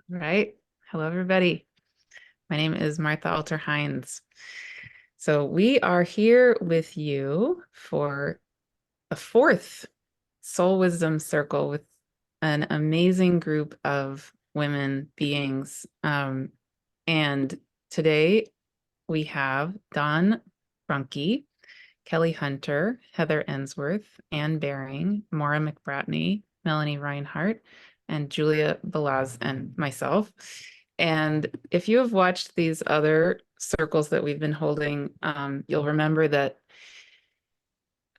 Right. Hello, everybody. My name is Martha Alter Hines. So we are here with you for a fourth Soul Wisdom Circle with an amazing group of women beings. And today we have Dawn Brunke, Kelley Hunter, Heather Ensworth, Anne Baring, Maura McBratney, Melanie Reinhart, and Julia Balaz, and myself. And if you have watched these other circles that we've been holding, you'll remember that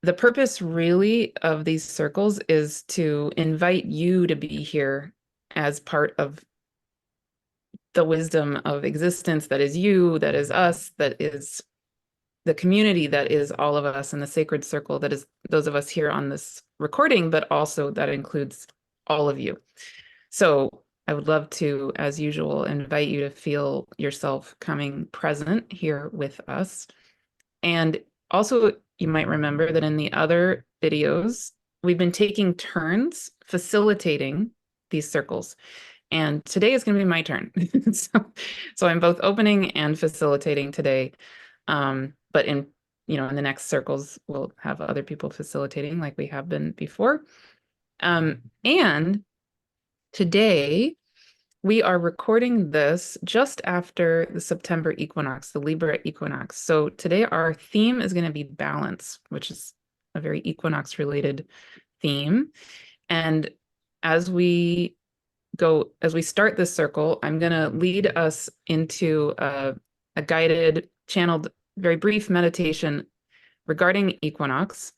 the purpose really of these circles is to invite you to be here as part of the wisdom of existence that is you, that is us, that is the community, that is all of us, and the sacred circle that is those of us here on this recording, but also that includes all of you. So I would love to, as usual, invite you to feel yourself coming present here with us. And also, you might remember that in the other videos, we've been taking turns facilitating these circles. And today is going to be my turn. so I'm both opening and facilitating today. But in the next circles, we'll have other people facilitating like we have been before. And today we are recording this just after the September equinox, the Libra equinox. So today our theme is going to be balance, which is a very equinox related theme. And as we start this circle, I'm going to lead us into a guided, channeled, very brief meditation regarding equinox.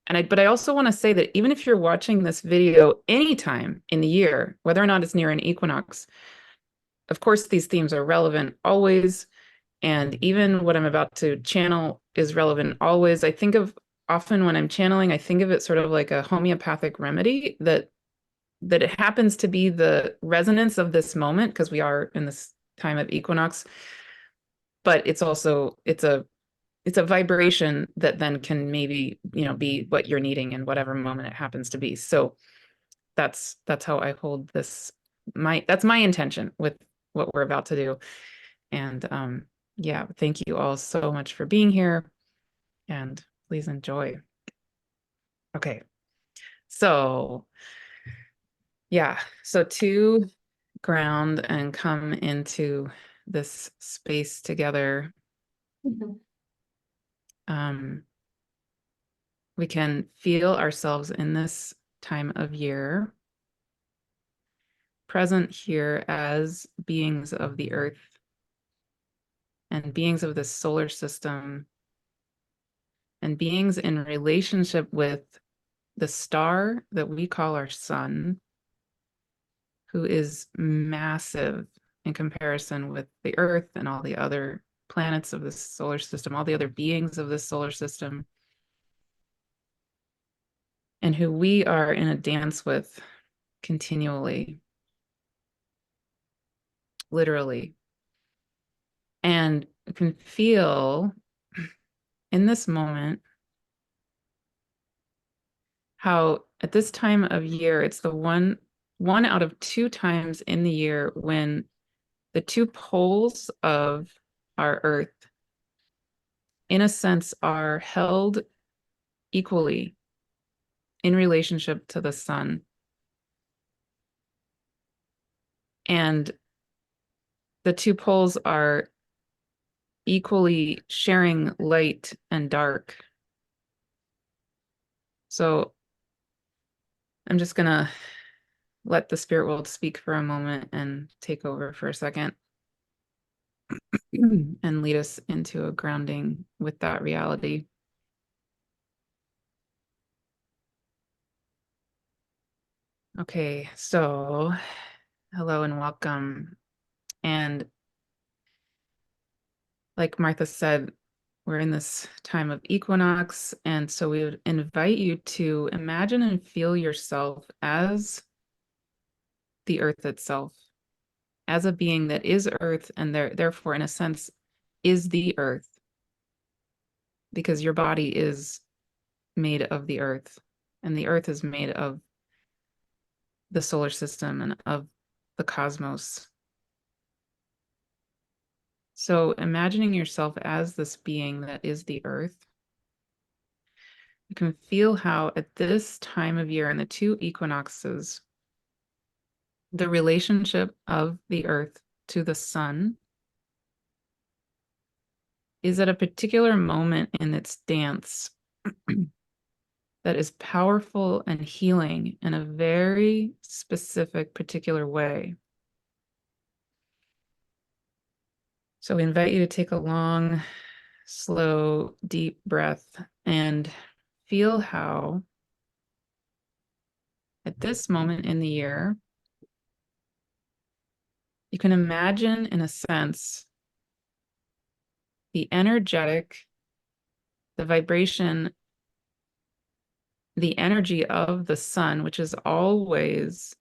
But I also want to say that even if you're watching this video anytime in the year, whether or not it's near an equinox, of course, these themes are relevant always. And even what I'm about to channel is relevant always. I think of often when I'm channeling, I think of it sort of like a homeopathic remedy that it happens to be the resonance of this moment because we are in this time of equinox, but it's a vibration that then can maybe be what you're needing in whatever moment it happens to be. So that's how I hold this. That's my intention with what we're about to do. And yeah, thank you all so much for being here, and please enjoy. Okay, so yeah, so to ground and come into this space together, we can feel ourselves in this time of year, present here as beings of the earth and beings of the solar system and beings in relationship with the star that we call our sun, who is massive in comparison with the earth and all the other planets of this solar system, all the other beings of this solar system, and who we are in a dance with continually, literally. And you can feel in this moment how at this time of year, it's the one out of two times in the year when the two poles of our earth, in a sense, are held equally in relationship to the sun. And the two poles are equally sharing light and dark. So I'm just going to let the spirit world speak for a moment and take over for a second and lead us into a grounding with that reality. Okay, so hello and welcome. And like Martha said, we're in this time of equinox, and so we would invite you to imagine and feel yourself as the earth itself, as a being that is earth and therefore, in a sense, is the earth, because your body is made of the earth, and the earth is made of the solar system and of the cosmos. So imagining yourself as this being that is the earth, you can feel how at this time of year in the two equinoxes, the relationship of the earth to the sun is at a particular moment in its dance that is powerful and healing in a very specific, particular way. So we invite you to take a long, slow, deep breath and feel how at this moment in the year, you can imagine, in a sense, the energetic, the vibration, the energy of the sun, which is always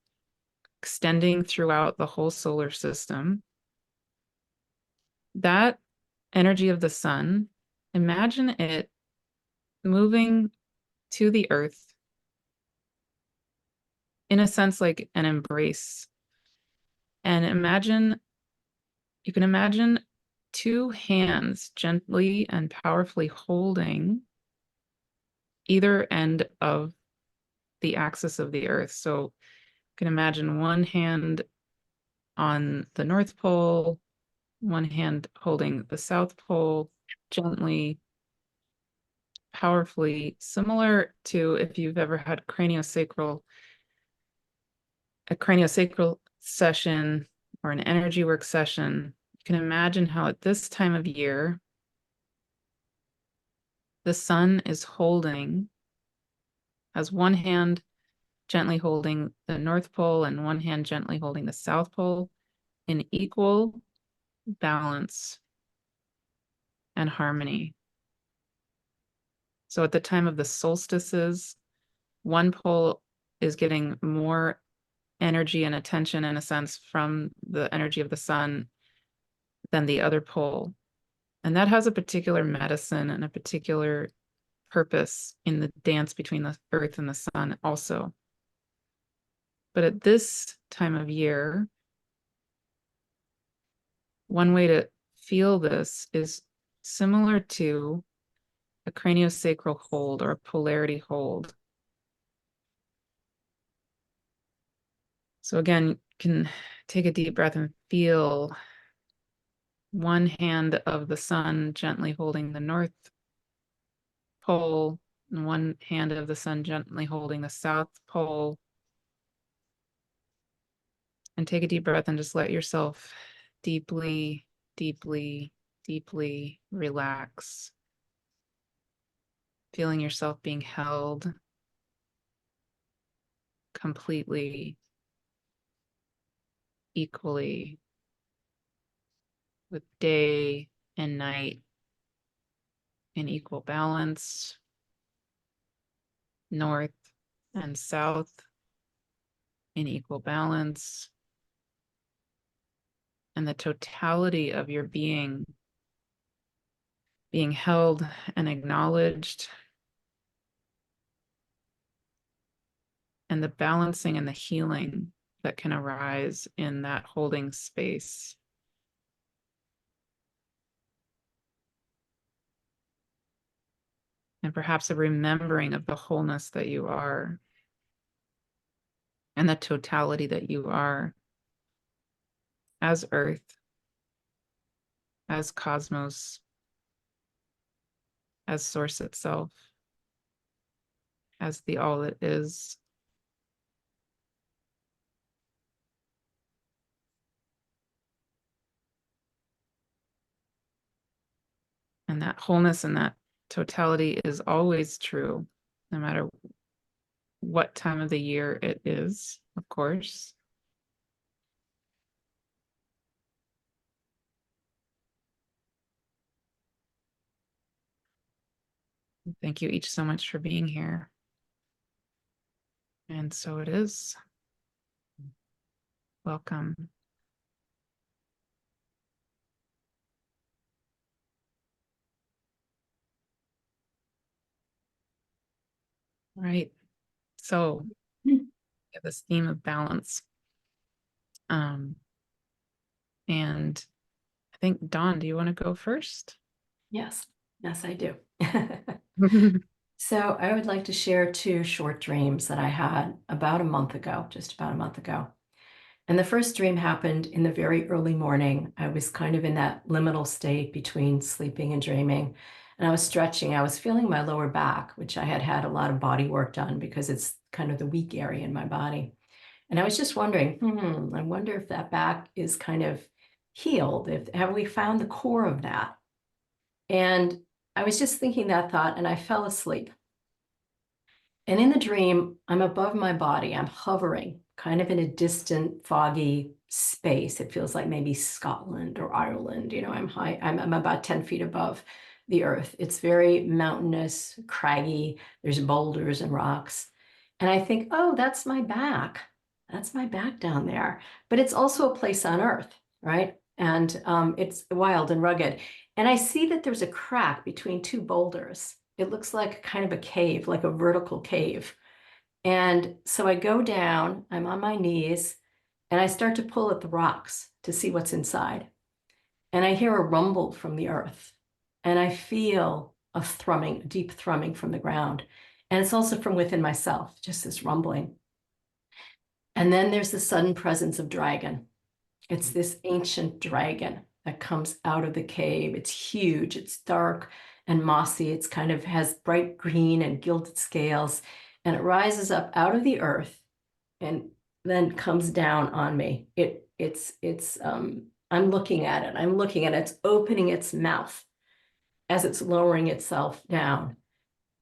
extending throughout the whole solar system. That energy of the sun, imagine it moving to the earth in a sense like an embrace. And you can imagine two hands gently and powerfully holding either end of the axis of the earth. So you can imagine one hand on the North Pole, one hand holding the South Pole, gently, powerfully, similar to if you've ever had a craniosacral session or an energy work session. You can imagine how at this time of year, the sun is has one hand gently holding the North Pole and one hand gently holding the South Pole in equal balance and harmony. So at the time of the solstices, one pole is getting more energy and attention, in a sense, from the energy of the sun than the other pole. And that has a particular medicine and a particular purpose in the dance between the earth and the sun also. But at this time of year, one way to feel this is similar to a craniosacral hold or a polarity hold. So again, you can take a deep breath and feel one hand of the sun gently holding the North Pole and one hand of the sun gently holding the South Pole. And take a deep breath and just let yourself deeply, deeply, deeply relax. Feeling yourself being held completely, equally, with day and night in equal balance, north and south in equal balance, and the totality of your being held and acknowledged, and the balancing and the healing that can arise in that holding space. And perhaps a remembering of the wholeness that you are and the totality that you are as Earth, as cosmos, as Source itself, as the all that is. And that wholeness and that totality is always true, no matter what time of the year it is, of course. Thank you each so much for being here. And so it is. Welcome. All right. So we have this theme of balance. Um, and I think, Dawn, do you want to go first? Yes, yes, I do. So I would like to share two short dreams that I had about a month ago, just about a month ago. And the first dream happened in the very early morning. I was kind of in that liminal state between sleeping and dreaming. And I was stretching. I was feeling my lower back, which I had had a lot of body work done because it's kind of the weak area in my body. And I was just wondering, I wonder if that back is kind of healed. If have we found the core of that? And I was just thinking that thought and I fell asleep. And in the dream, I'm above my body. I'm hovering kind of in a distant, foggy space. It feels like maybe Scotland or Ireland. You know, I'm high, I'm about 10 feet above the earth. It's very mountainous, craggy. There's boulders and rocks. And I think, oh, that's my back. That's my back down there. But it's also a place on earth, right? And it's wild and rugged. And I see that there's a crack between two boulders. It looks like kind of a cave, like a vertical cave. And so I go down, I'm on my knees, and I start to pull at the rocks to see what's inside. And I hear a rumble from the earth, and I feel a thrumming, a deep thrumming from the ground. And it's also from within myself, just this rumbling. And then there's the sudden presence of dragon. It's this ancient dragon that comes out of the cave. It's huge, it's dark and mossy. It's kind of has bright green and gilded scales, and it rises up out of the earth and then comes down on me. I'm looking at it. I'm looking at it. It's opening its mouth as it's lowering itself down.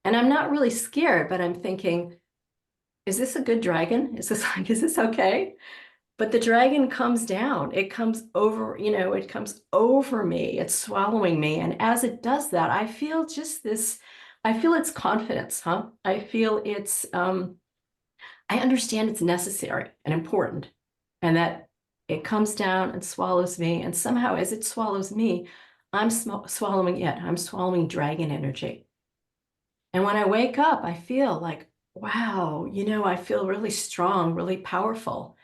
And I'm not really scared, but I'm thinking, is this a good dragon? Is this okay? But the dragon comes down. It comes over, it comes over me. It's swallowing me. And as it does that, I feel just this, I feel its confidence, huh? I feel I understand it's necessary and important, and that it comes down and swallows me. And somehow, as it swallows me, I'm swallowing it. I'm swallowing dragon energy. And when I wake up, I feel like, wow, I feel really strong, really powerful.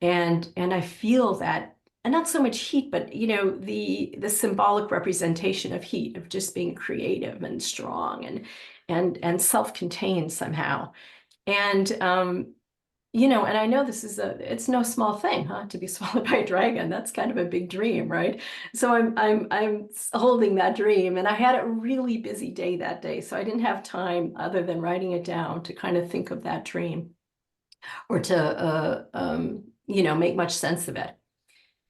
And I feel that, and not so much heat, but the symbolic representation of heat, of just being creative and strong and self-contained somehow. And and I know it's no small thing, huh, to be swallowed by a dragon. That's kind of a big dream, right? So I'm holding that dream, and I had a really busy day that day, so I didn't have time other than writing it down to kind of think of that dream or to make much sense of it.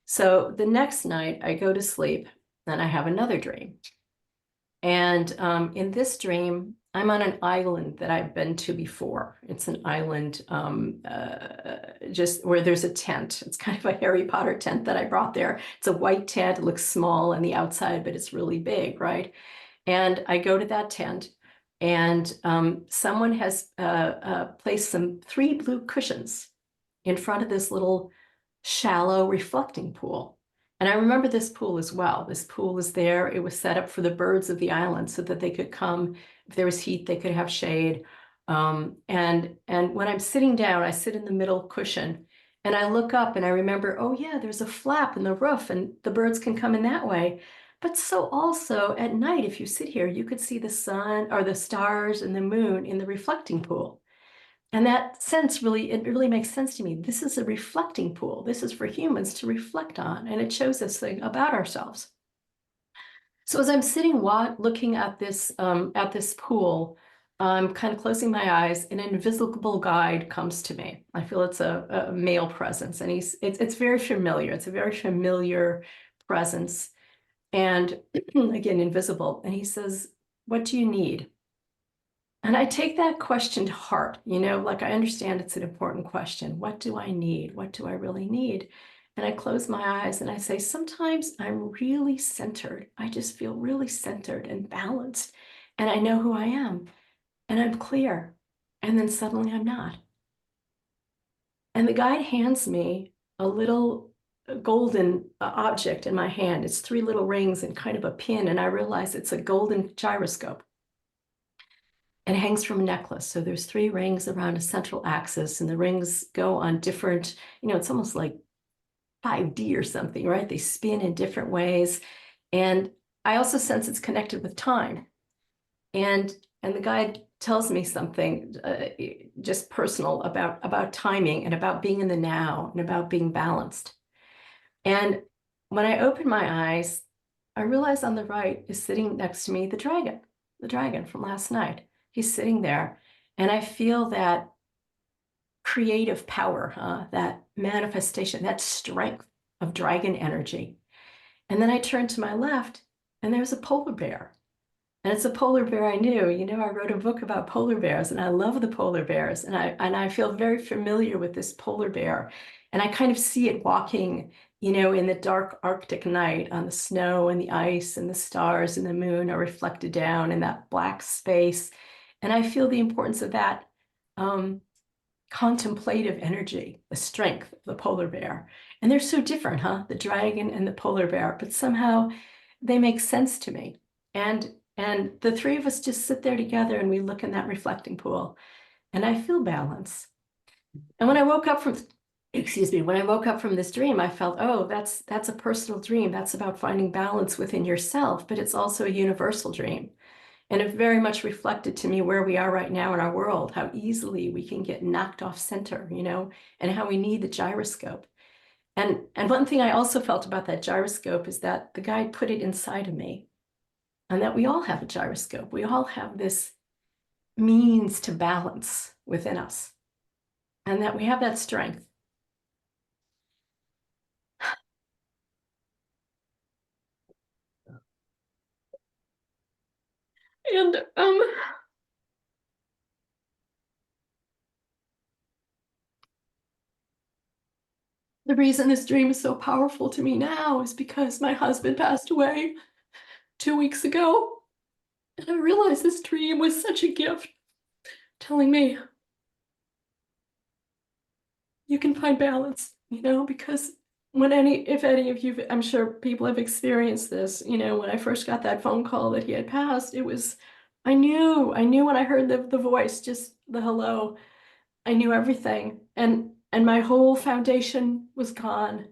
So the next night I go to sleep and I have another dream. And in this dream, I'm on an island that I've been to before. It's an island just where there's a tent. It's kind of a Harry Potter tent that I brought there. It's a white tent. It looks small on the outside, but it's really big, right? And I go to that tent, and someone has placed three blue cushions in front of this little shallow reflecting pool. And I remember this pool as well. This pool was there. It was set up for the birds of the island so that they could come. If there was heat, they could have shade. And when I'm sitting down, I sit in the middle cushion and I look up and I remember, oh yeah, there's a flap in the roof and the birds can come in that way. But so also at night, if you sit here, you could see the sun or the stars and the moon in the reflecting pool. And that it really makes sense to me. This is a reflecting pool. This is for humans to reflect on, and it shows us thing about ourselves. So as I'm sitting looking at this pool, I'm kind of closing my eyes, and an invisible guide comes to me. I feel it's a male presence, and it's very familiar. It's a very familiar presence, and again, invisible. And he says, "What do you need?" And I take that question to heart, like I understand it's an important question. What do I need? What do I really need? And I close my eyes and I say, sometimes I'm really centered. I just feel really centered and balanced. And I know who I am and I'm clear. And then suddenly I'm not. And the guide hands me a little golden object in my hand. It's three little rings and kind of a pin. And I realize it's a golden gyroscope. And it hangs from a necklace. So there's three rings around a central axis, and the rings go on different, it's almost like 5D or something, right? They spin in different ways. And I also sense it's connected with time. And the guide tells me something just personal about timing and about being in the now and about being balanced. And when I open my eyes, I realize on the right is sitting next to me the dragon from last night. He's sitting there, and I feel that creative power, that manifestation, that strength of dragon energy. And then I turn to my left, and there's a polar bear. And it's a polar bear I knew. You know, I wrote a book about polar bears, and I love the polar bears. And I feel very familiar with this polar bear. And I kind of see it walking, you know, in the dark Arctic night on the snow and the ice and the stars and the moon are reflected down in that black space. And I feel the importance of that contemplative energy, the strength of the polar bear. And they're so different, huh? The dragon and the polar bear, but somehow they make sense to me. And the three of us just sit there together and we look in that reflecting pool, and I feel balance. And when I woke up from, excuse me, when I woke up from this dream, I felt, oh, that's a personal dream. That's about finding balance within yourself, but it's also a universal dream. And it very much reflected to me where we are right now in our world, how easily we can get knocked off center, you know, and how we need the gyroscope. And one thing I also felt about that gyroscope is that the guy put it inside of me, and that we all have a gyroscope. We all have this means to balance within us, and that we have that strength. And the reason this dream is so powerful to me now is because my husband passed away 2 weeks ago. And I realized this dream was such a gift, telling me you can find balance, you know, because if any of you, I'm sure people have experienced this, you know, when I first got that phone call that he had passed, it was, I knew when I heard the voice, just the hello, I knew everything. And my whole foundation was gone.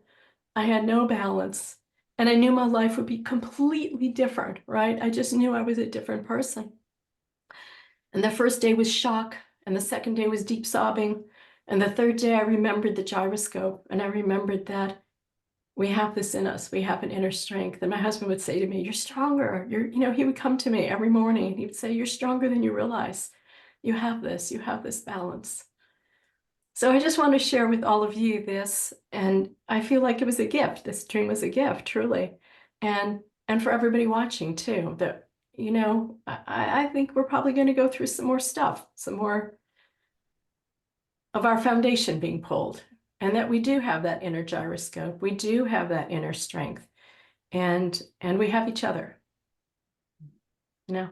I had no balance. And I knew my life would be completely different, right? I just knew I was a different person. And the first day was shock, and the second day was deep sobbing. And the third day, I remembered the gyroscope, and I remembered that we have this in us. We have an inner strength. And my husband would say to me, you're stronger. You know, he would come to me every morning and he would say, you're stronger than you realize. You have this balance. So I just want to share with all of you this, and I feel like it was a gift. This dream was a gift, truly. And for everybody watching too, that, you know, I think we're probably going to go through some more stuff, some more of our foundation being pulled, and that we do have that inner gyroscope. We do have that inner strength, and we have each other. You know?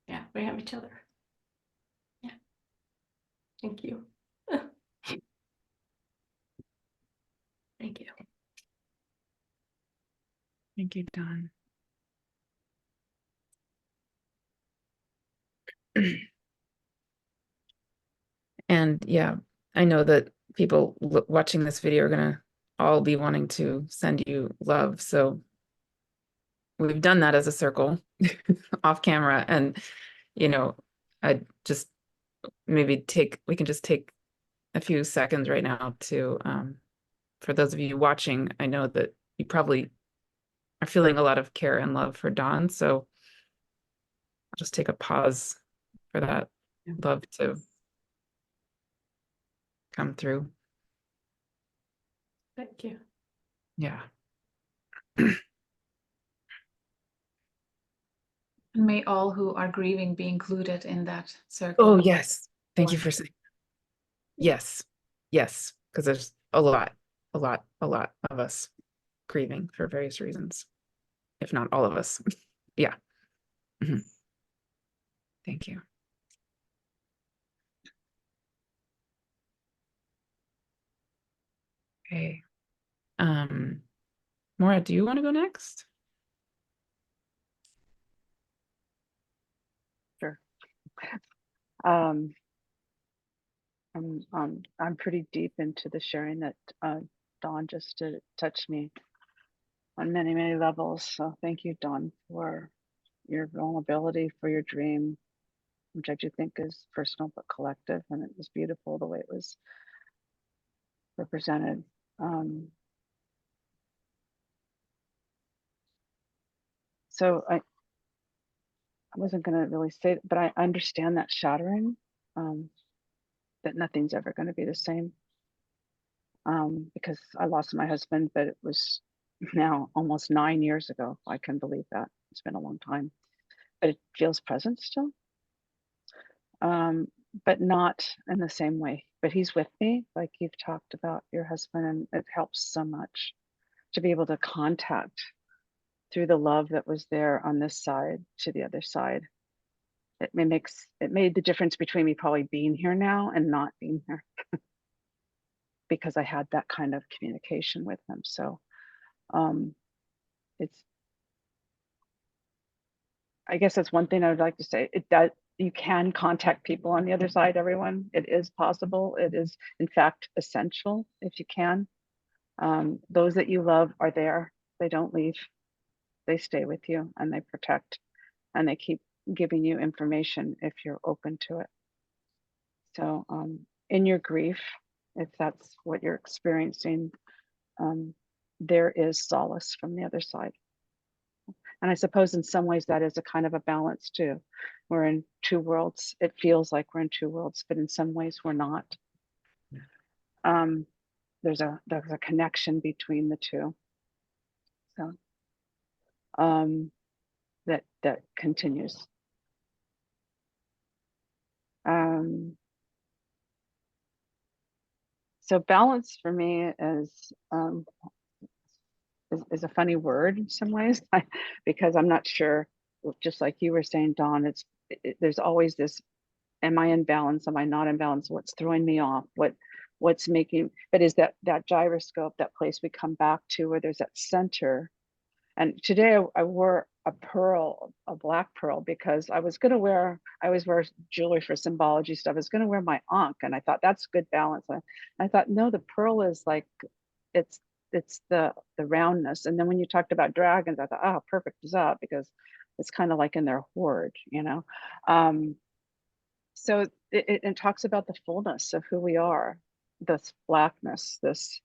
Yeah, we have each other. Yeah. Thank you. Thank you. Thank you, Dawn. And yeah, I know that people watching this video are gonna all be wanting to send you love. So we've done that as a circle off camera. And, you know, I just maybe we can just take a few seconds right now to, for those of you watching, I know that you probably are feeling a lot of care and love for Dawn. So I'll just take a pause for that love to come through. Thank you. Yeah. And may all who are grieving be included in that circle. Oh, yes. Thank you for saying. Yes. Yes. Because there's a lot of us grieving for various reasons, if not all of us. Yeah. Mhm. Thank you. Okay. Mora, do you want to go next? Sure. I'm pretty deep into the sharing that Dawn just to touch me on many, many levels. So thank you, Dawn, for your vulnerability, for your dream, which I do think is personal but collective, and it was beautiful the way it was represented. So I wasn't going to really say, but I understand that shattering, that nothing's ever going to be the same, because I lost my husband, but it was now almost 9 years ago. I can believe that. It's been a long time, but it feels present still, but not in the same way. But he's with me, like you've talked about your husband, and it helps so much to be able to contact through the love that was there on this side to the other side. It made the difference between me probably being here now and not being here, because I had that kind of communication with him. So I guess that's one thing I would like to say. You can contact people on the other side, everyone. It is possible. It is, in fact, essential if you can. Those that you love are there. They don't leave. They stay with you and they protect, and they keep giving you information if you're open to it. So in your grief, if that's what you're experiencing, there is solace from the other side. And I suppose in some ways that is a kind of a balance too. We're in two worlds. It feels like we're in two worlds, but in some ways we're not. There's a connection between the two. So that continues. So balance for me is a funny word in some ways, because I'm not sure, just like you were saying, Dawn, there's always this, am I in balance? Am I not in balance? What's throwing me off? What's making, but is that gyroscope, that place we come back to where there's that center. And today I wore a pearl, a black pearl, because I always wear jewelry for symbology stuff. I was going to wear my ankh, and I thought that's good balance. And I thought, no, the pearl is like, it's the roundness. And then when you talked about dragons, I thought, oh, perfect is that, because it's kind of like in their hoard, you know. So it talks about the fullness of who we are, this blackness, this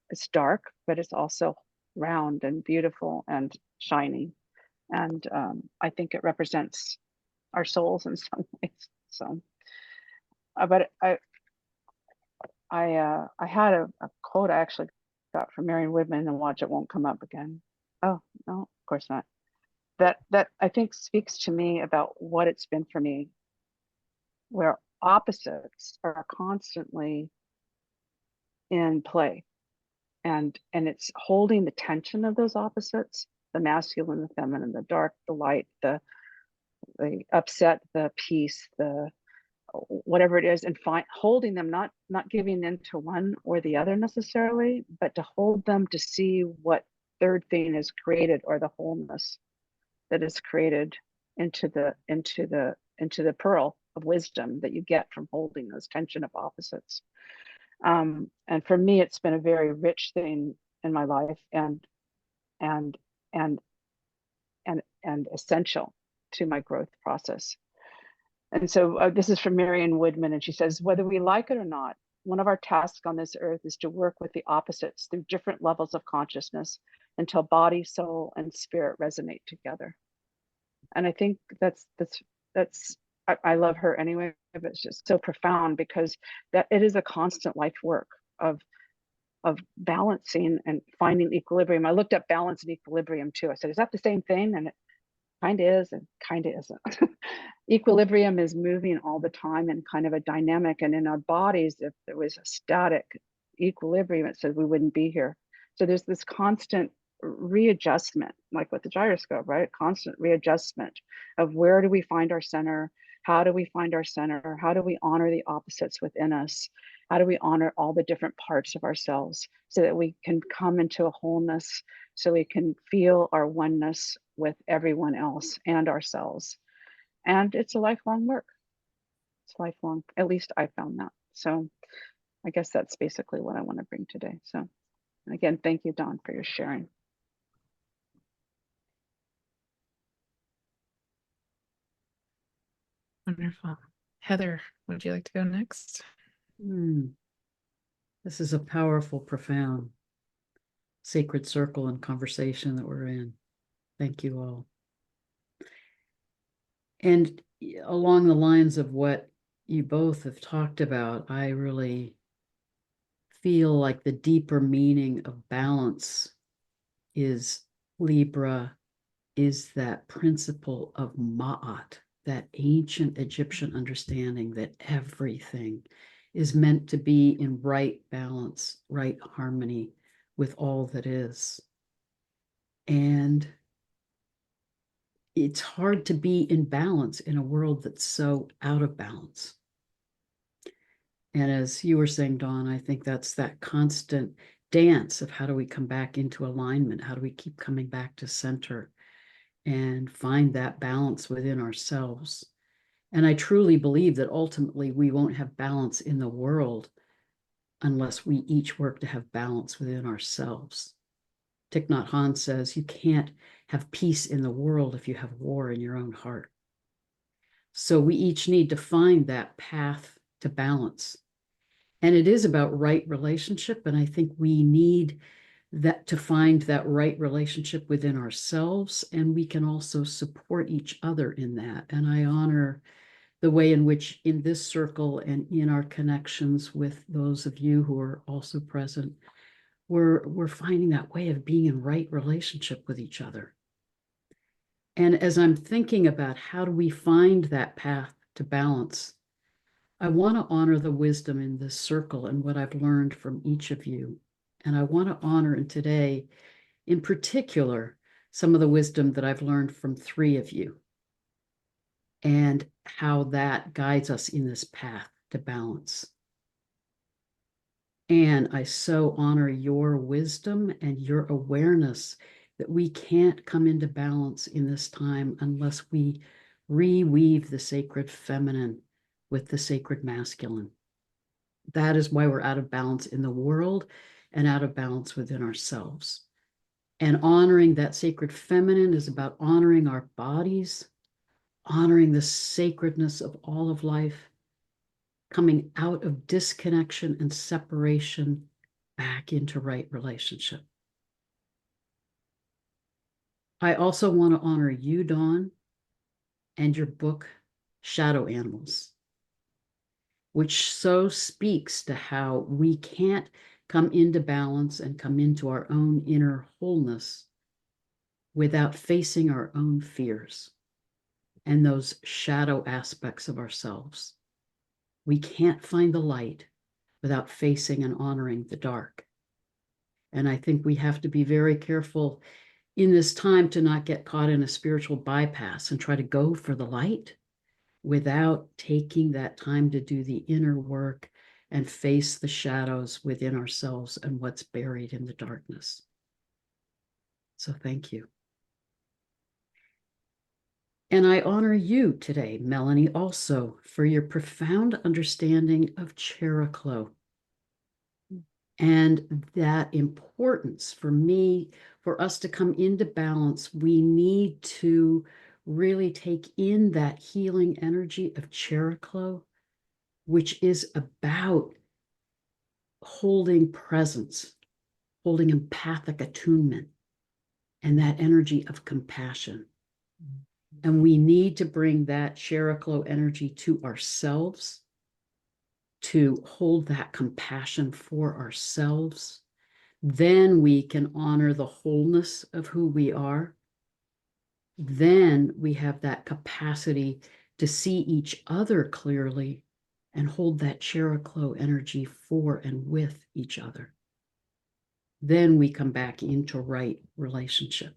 it's dark, but it's also round and beautiful and shiny. And I think it represents our souls in some ways. So, but I had a quote I actually got from Marion Woodman, and watch, it won't come up again. Oh, no, of course not. That I think speaks to me about what it's been for me, where opposites are constantly in play. And it's holding the tension of those opposites, the masculine, the feminine, the dark, the light, the upset, the peace, the whatever it is, and holding them, not giving in to one or the other necessarily, but to hold them to see what third thing is created, or the wholeness that is created into the pearl of wisdom that you get from holding those tension of opposites. And for me, it's been a very rich thing in my life, and essential to my growth process. And so this is from Marion Woodman, and she says, whether we like it or not, one of our tasks on this earth is to work with the opposites through different levels of consciousness until body, soul, and spirit resonate together. And I think that's I love her anyway, but it's just so profound, because that it is a constant life work of balancing and finding equilibrium. I looked up balance and equilibrium too. I said, is that the same thing? And it kind of is and kind of isn't. Equilibrium is moving all the time and kind of a dynamic. And in our bodies, if there was a static equilibrium, it said we wouldn't be here. So there's this constant readjustment, like with the gyroscope, right? Constant readjustment of where do we find our center? How do we find our center? How do we honor the opposites within us? How do we honor all the different parts of ourselves so that we can come into a wholeness, so we can feel our oneness with everyone else and ourselves? And it's a lifelong work. It's lifelong, at least I found that. So I guess that's basically what I want to bring today. So again, thank you, Dawn, for your sharing. Wonderful. Heather, would you like to go next? This is a powerful, profound, sacred circle and conversation that we're in. Thank you all. And along the lines of what you both have talked about, I really feel like the deeper meaning of balance is Libra, is that principle of Maat, that ancient Egyptian understanding that everything is meant to be in right balance, right harmony with all that is. And it's hard to be in balance in a world that's so out of balance. And as you were saying, Dawn, I think that's that constant dance of how do we come back into alignment? How do we keep coming back to center and find that balance within ourselves? And I truly believe that ultimately we won't have balance in the world unless we each work to have balance within ourselves. Thich Nhat Hanh says you can't have peace in the world if you have war in your own heart. So we each need to find that path to balance. And it is about right relationship. And I think we need that to find that right relationship within ourselves. And we can also support each other in that. And I honor the way in which in this circle and in our connections with those of you who are also present, we're finding that way of being in right relationship with each other. And as I'm thinking about how do we find that path to balance, I want to honor the wisdom in this circle and what I've learned from each of you. And I want to honor in today, in particular, some of the wisdom that I've learned from 3 of you and how that guides us in this path to balance. And I so honor your wisdom and your awareness that we can't come into balance in this time unless we reweave the sacred feminine with the sacred masculine. That is why we're out of balance in the world and out of balance within ourselves. And honoring that sacred feminine is about honoring our bodies, honoring the sacredness of all of life, coming out of disconnection and separation back into right relationship. I also want to honor you, Dawn, and your book, Shadow Animals, which so speaks to how we can't come into balance and come into our own inner wholeness without facing our own fears and those shadow aspects of ourselves. We can't find the light without facing and honoring the dark. And I think we have to be very careful in this time to not get caught in a spiritual bypass and try to go for the light without taking that time to do the inner work and face the shadows within ourselves and what's buried in the darkness. So thank you. And I honor you today, Melanie, also for your profound understanding of Cheroklo and that importance for me, for us to come into balance, we need to really take in that healing energy of Cheroklo, which is about holding presence, holding empathic attunement, and that energy of compassion. And we need to bring that Cheroklo energy to ourselves, to hold that compassion for ourselves. Then we can honor the wholeness of who we are. Then we have that capacity to see each other clearly and hold that Cheroklo energy for and with each other. Then we come back into right relationship.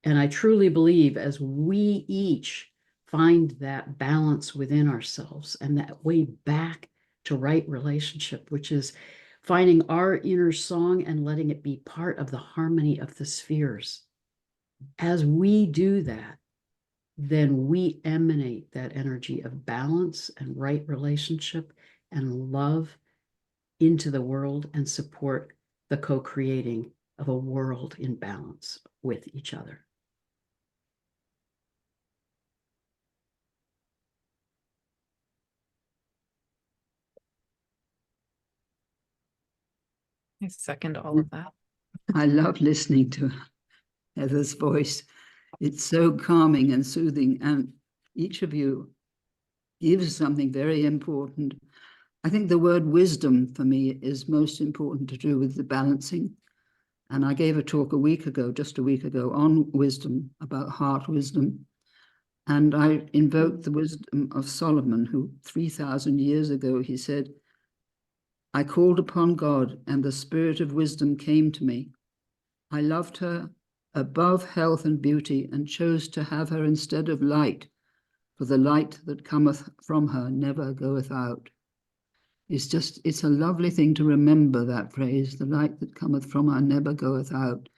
And I truly believe as we each find that balance within ourselves and that way back to right relationship, which is finding our inner song and letting it be part of the harmony of the spheres. As we do that, then we emanate that energy of balance and right relationship and love into the world and support the co-creating of a world in balance with each other. I second all of that. I love listening to Heather's voice. It's so calming and soothing, and each of you gives something very important. I think the word wisdom for me is most important to do with the balancing. And I gave a talk just a week ago, on wisdom, about heart wisdom. And I invoked the wisdom of Solomon, who 3,000 years ago, he said, I called upon God, and the spirit of wisdom came to me. I loved her above health and beauty, and chose to have her instead of light, for the light that cometh from her never goeth out. It's a lovely thing to remember that phrase, the light that cometh from her never goeth out,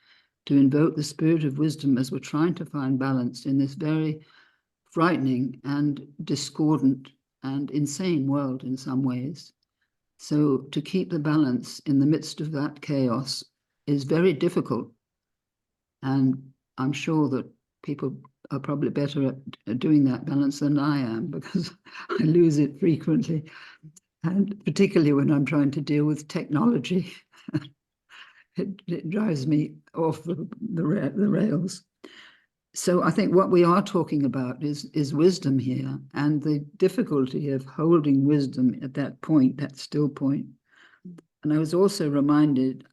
to invoke the spirit of wisdom as we're trying to find balance in this very frightening and discordant and insane world in some ways. So to keep the balance in the midst of that chaos is very difficult. And I'm sure that people are probably better at doing that balance than I am, because I lose it frequently. And particularly when I'm trying to deal with technology, it drives me off the rails. So I think what we are talking about is wisdom here, and the difficulty of holding wisdom at that point, that still point. And I was also reminded,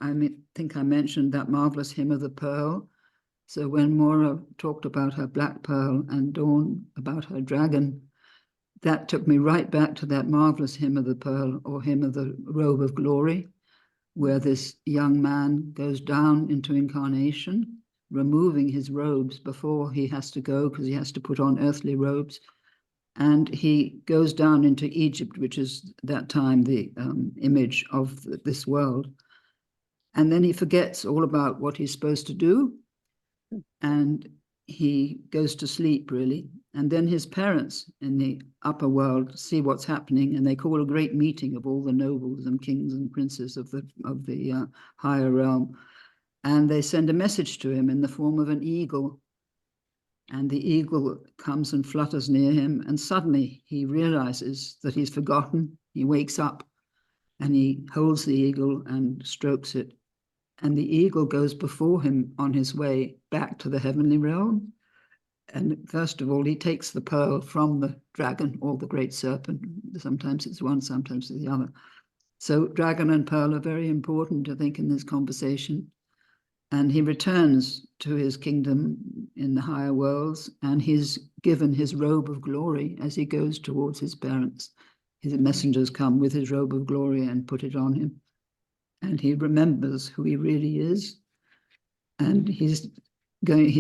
think I mentioned that marvelous hymn of the pearl. So when Mora talked about her black pearl and Dawn about her dragon, that took me right back to that marvelous hymn of the pearl, or hymn of the robe of glory, where this young man goes down into incarnation, removing his robes before he has to go, because he has to put on earthly robes. And he goes down into Egypt, which is that time the image of this world. And then he forgets all about what he's supposed to do. And he goes to sleep, really. And then his parents in the upper world see what's happening, and they call a great meeting of all the nobles and kings and princes of the higher realm. And they send a message to him in the form of an eagle. And the eagle comes and flutters near him, and suddenly he realizes that he's forgotten. He wakes up and he holds the eagle and strokes it. And the eagle goes before him on his way back to the heavenly realm. And first of all, he takes the pearl from the dragon or the great serpent. Sometimes it's one, sometimes it's the other. So dragon and pearl are very important, I think, in this conversation. And he returns to his kingdom in the higher worlds, and he's given his robe of glory as he goes towards his parents. His messengers come with his robe of glory and put it on him. And he remembers who he really is. And he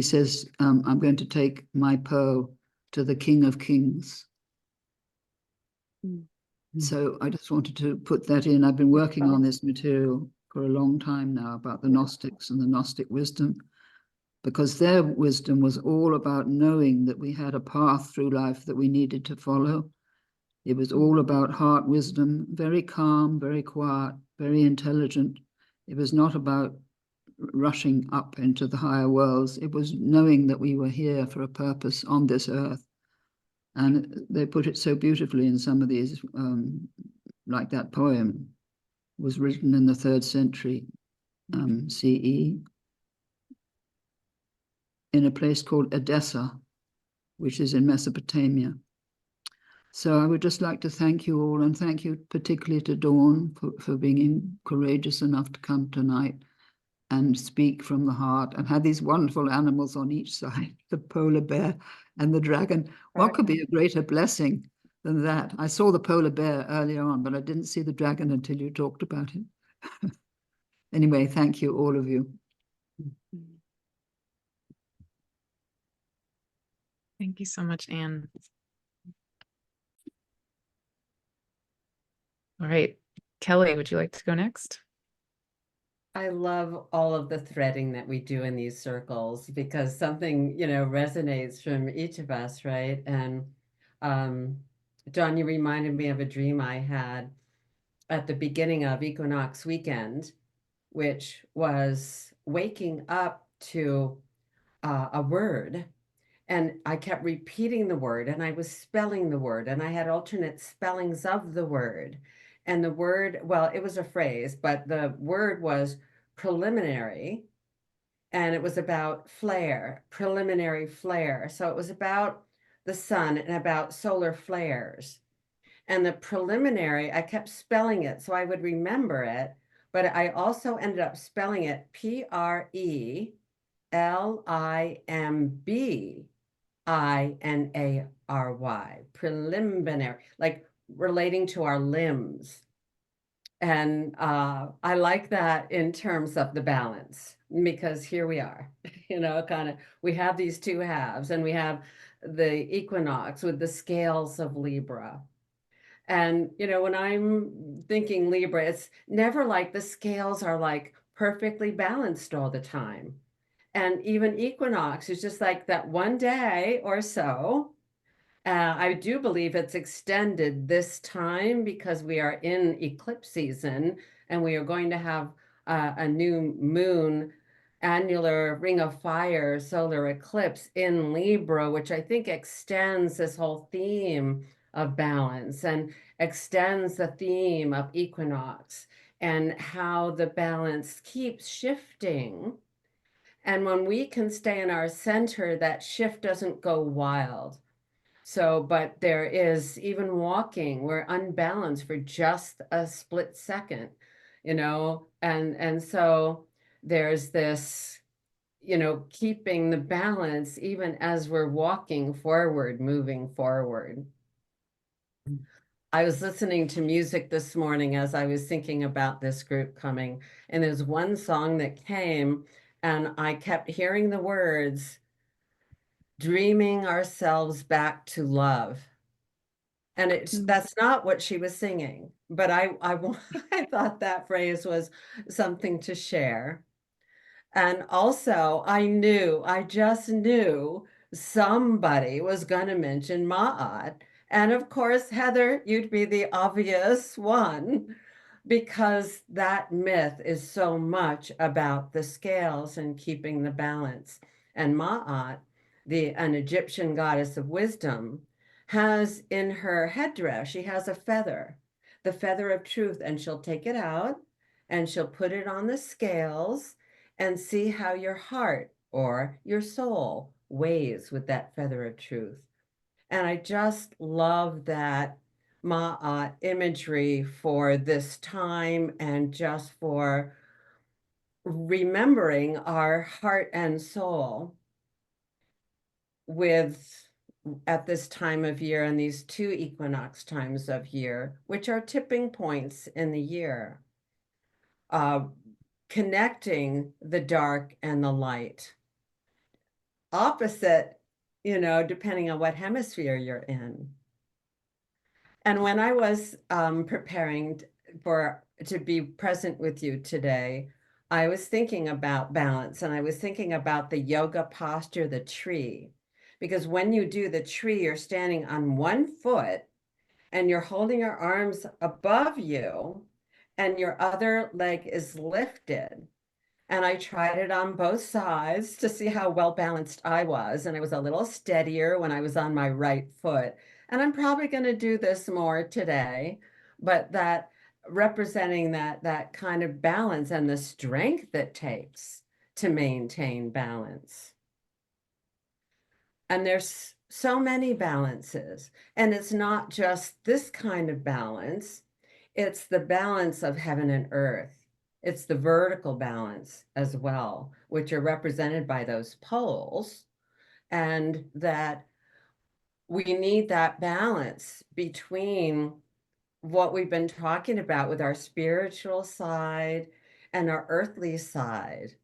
says, I'm going to take my pearl to the King of Kings. So I just wanted to put that in. I've been working on this material for a long time now about the Gnostics and the Gnostic wisdom, because their wisdom was all about knowing that we had a path through life that we needed to follow. It was all about heart wisdom, very calm, very quiet, very intelligent. It was not about rushing up into the higher worlds. It was knowing that we were here for a purpose on this earth. And they put it so beautifully in some of these, like that poem was written in the 3rd century CE in a place called Edessa, which is in Mesopotamia. So I would just like to thank you all, and thank you particularly to Dawn for being courageous enough to come tonight and speak from the heart, and had these wonderful animals on each side, the polar bear and the dragon. What could be a greater blessing than that? I saw the polar bear earlier on, but I didn't see the dragon until you talked about it. Anyway, thank you, all of you. Thank you so much, Anne. All right, Kelley, would you like to go next? I love all of the threading that we do in these circles, because something, resonates from each of us, right? And John, you reminded me of a dream I had at the beginning of equinox weekend, which was waking up to a word. And I kept repeating the word, and I was spelling the word, and I had alternate spellings of the word. And the word, well, it was a phrase, but the word was preliminary, and it was about flare, preliminary flare. So it was about the sun and about solar flares. And the preliminary, I kept spelling it so I would remember it, but I also ended up spelling it Prelimbanary, preliminary, like relating to our limbs. And I like that in terms of the balance, because here we are, kind of, we have these two halves, and we have the equinox with the scales of Libra. And, when I'm thinking Libra, it's never like the scales are like perfectly balanced all the time. And even equinox is just like that one day or so. I do believe it's extended this time because we are in eclipse season, and we are going to have a new moon annular ring of fire solar eclipse in Libra, which I think extends this whole theme of balance and extends the theme of equinox and how the balance keeps shifting. And when we can stay in our center, that shift doesn't go wild. So, but there is, even walking, we're unbalanced for just a split second, and so there's this, keeping the balance even as we're walking forward, moving forward. I was listening to music this morning as I was thinking about this group coming, and there's one song that came, and I kept hearing the words, dreaming ourselves back to love. And that's not what she was singing, but I I thought that phrase was something to share. And also, I just knew somebody was going to mention Maat. And of course, Heather, you'd be the obvious one, because that myth is so much about the scales and keeping the balance. And Maat, an Egyptian goddess of wisdom, has in her headdress, she has a feather, the feather of truth, and she'll take it out and she'll put it on the scales and see how your heart or your soul weighs with that feather of truth. And I just love that Ma'at imagery for this time, and just for remembering our heart and soul at this time of year, and these two equinox times of year, which are tipping points in the year, connecting the dark and the light. Opposite, depending on what hemisphere you're in. And when I was preparing to be present with you today, I was thinking about balance, and I was thinking about the yoga posture, the tree. Because when you do the tree, you're standing on one foot and you're holding your arms above you, and your other leg is lifted. And I tried it on both sides to see how well balanced I was. And I was a little steadier when I was on my right foot. And I'm probably going to do this more today, but that representing that kind of balance and the strength it takes to maintain balance. And there's so many balances. And it's not just this kind of balance, it's the balance of heaven and earth. It's the vertical balance as well, which are represented by those poles, and that we need that balance between what we've been talking about with our spiritual side and our earthly side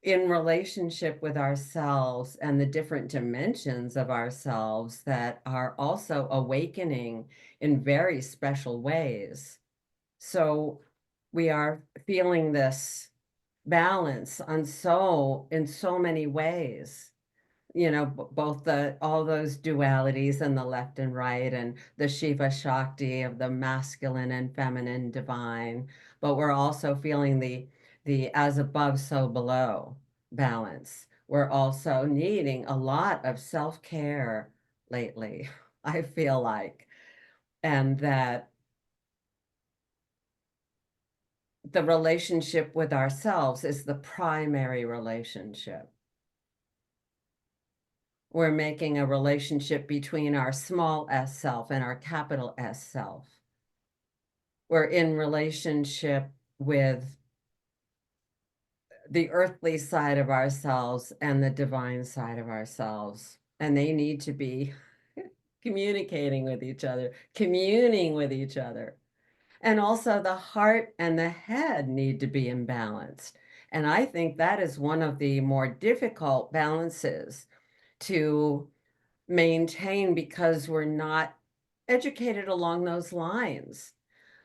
in relationship with ourselves and the different dimensions of ourselves that are also awakening in very special ways. So we are feeling this balance in so many ways, you know, both all those dualities and the left and right, and the Shiva Shakti of the masculine and feminine divine, but we're also feeling the as above, so below balance. We're also needing a lot of self-care lately, I feel like, and that the relationship with ourselves is the primary relationship. We're making a relationship between our small s self and our capital S self. We're in relationship with the earthly side of ourselves and the divine side of ourselves. And they need to be communicating with each other, communing with each other. And also the heart and the head need to be imbalanced. And I think that is one of the more difficult balances to maintain because we're not educated along those lines.